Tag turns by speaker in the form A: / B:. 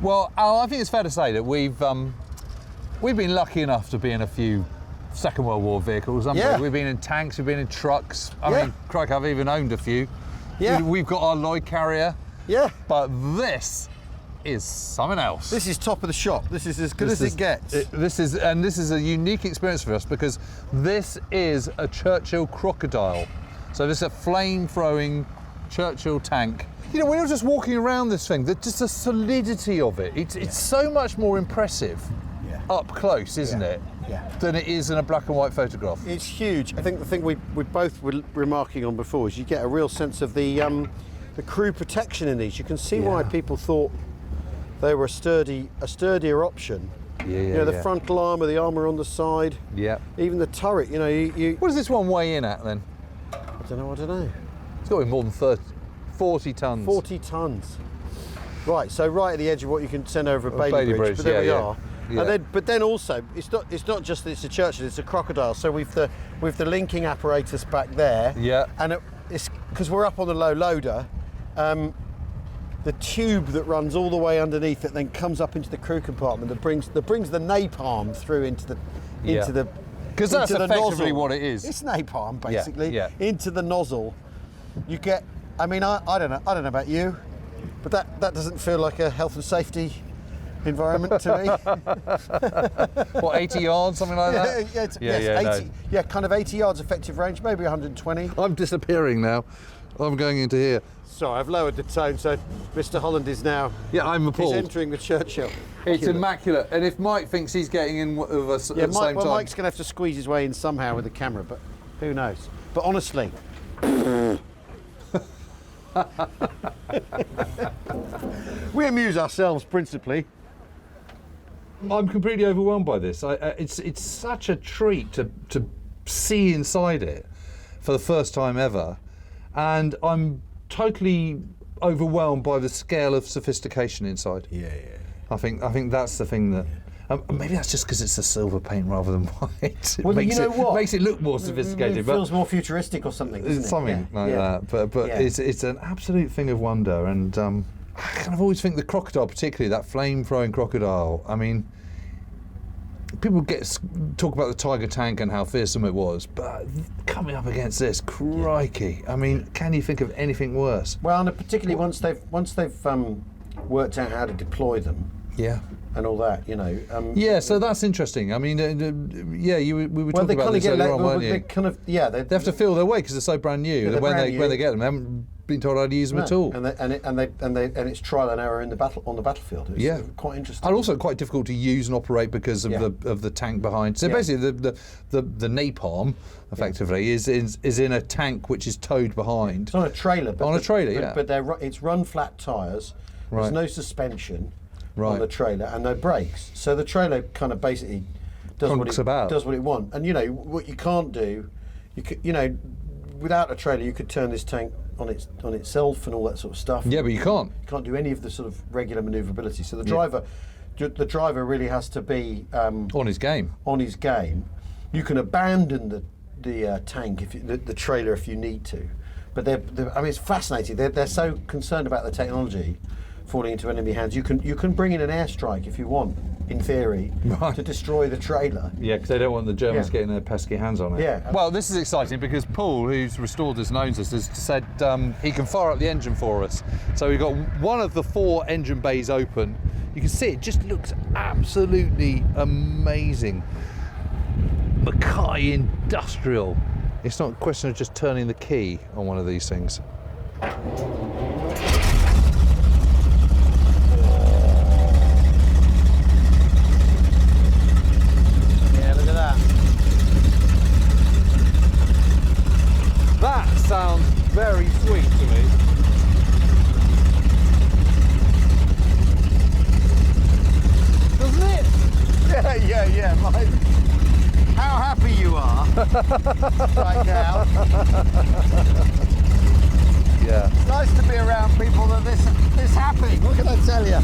A: Well, Al, I think it's fair to say that we've been lucky enough to be in a few Second World War vehicles, haven't we? We've been in tanks, we've been in trucks. I mean, crikey, I've even owned a few. Yeah. We've got our Lloyd carrier. Yeah. But this is something else.
B: This is top of the shop. This is as good as it gets.
A: This is a unique experience for us because this is a Churchill crocodile. So this is a flame-throwing Churchill tank. You know, when you're just walking around this thing, just the solidity of it, it's so much more impressive up close, isn't it? Yeah. Than it is in a black and white photograph.
B: It's huge. I think the thing we both were remarking on before is you get a real sense of the crew protection in these. You can see why people thought they were a sturdier option. You know, the frontal armour, the armour on the side. Yeah. Even the turret. You know, you.
A: What does this one weigh in at then?
B: I don't know.
A: It's got to be more than 40 tons.
B: 40 tons. Right. So right at the edge of what you can send over a Bailey Bridge. But there we are. Yeah. But then also, it's not just that it's a Churchill, it's a crocodile. So with the linking apparatus back there. Yeah. And it's because we're up on the low loader. The tube that runs all the way underneath it then comes up into the crew compartment that brings the napalm through into the
A: because that's effectively
B: nozzle.
A: What it is.
B: It's napalm basically into the nozzle. You get. I mean, I don't know about you, but that doesn't feel like a health and safety environment to me.
A: What, 80 yards, something like that?
B: 80, yeah, kind of 80 yards effective range, maybe 120.
A: I'm disappearing now. I'm going into here.
B: Sorry, I've lowered the tone, so Mr. Holland is now.
A: Yeah, I'm appalled.
B: He's entering the Churchill.
A: It's immaculate. And if Mike thinks he's getting in with us at the same time.
B: Mike's going to have to squeeze his way in somehow with the camera, but who knows? But honestly. We amuse ourselves principally.
A: I'm completely overwhelmed by this. It's such a treat to see inside it for the first time ever, and I'm totally overwhelmed by the scale of sophistication inside. Yeah. I think that's the thing that. Maybe that's just because it's a silver paint rather than white.
B: Well, you know what?
A: Makes it look more sophisticated.
B: It feels more futuristic or something, doesn't it?
A: Something like that. But it's an absolute thing of wonder, and I kind of always think the crocodile, particularly that flame-throwing crocodile. I mean, people talk about the Tiger tank and how fearsome it was, but coming up against this, crikey! I mean, can you think of anything worse?
B: Well, and particularly once they've worked out how to deploy them. Yeah. And all that, you know.
A: So that's interesting. I mean, we were talking about this earlier on, weren't you? They have to feel their way because they're so brand new. When they get them, they haven't been told how to use them at all.
B: And it's trial and error on the battlefield. It's quite interesting.
A: And also quite difficult to use and operate because of the tank behind. So basically, the napalm effectively is in a tank which is towed behind.
B: It's on a trailer. But it's run flat tyres. There's no suspension. On the trailer and no brakes, so the trailer kind of basically does what it wants. And you know what you can't do, you know, without a trailer you could turn this tank on itself and all that sort of stuff.
A: Yeah, but you can't.
B: You can't do any of the sort of regular manoeuvrability. So the driver really has to be
A: on his game.
B: You can abandon the tank the trailer if you need to, but I mean it's fascinating. They're so concerned about the technology falling into enemy hands. You can bring in an airstrike if you want, in theory, to destroy the trailer.
A: Yeah, because they don't want the Germans getting their pesky hands on it. Yeah. Well, this is exciting because Paul, who's restored this and owns this, has said he can fire up the engine for us. So we've got one of the 4 engine bays open. You can see it just looks absolutely amazing. Mackay Industrial. It's not a question of just turning the key on one of these things. That sounds very sweet to me. Doesn't it?
B: Yeah. How happy you are right now.
A: Yeah.
B: It's nice to be around people that this happy. What can I tell you?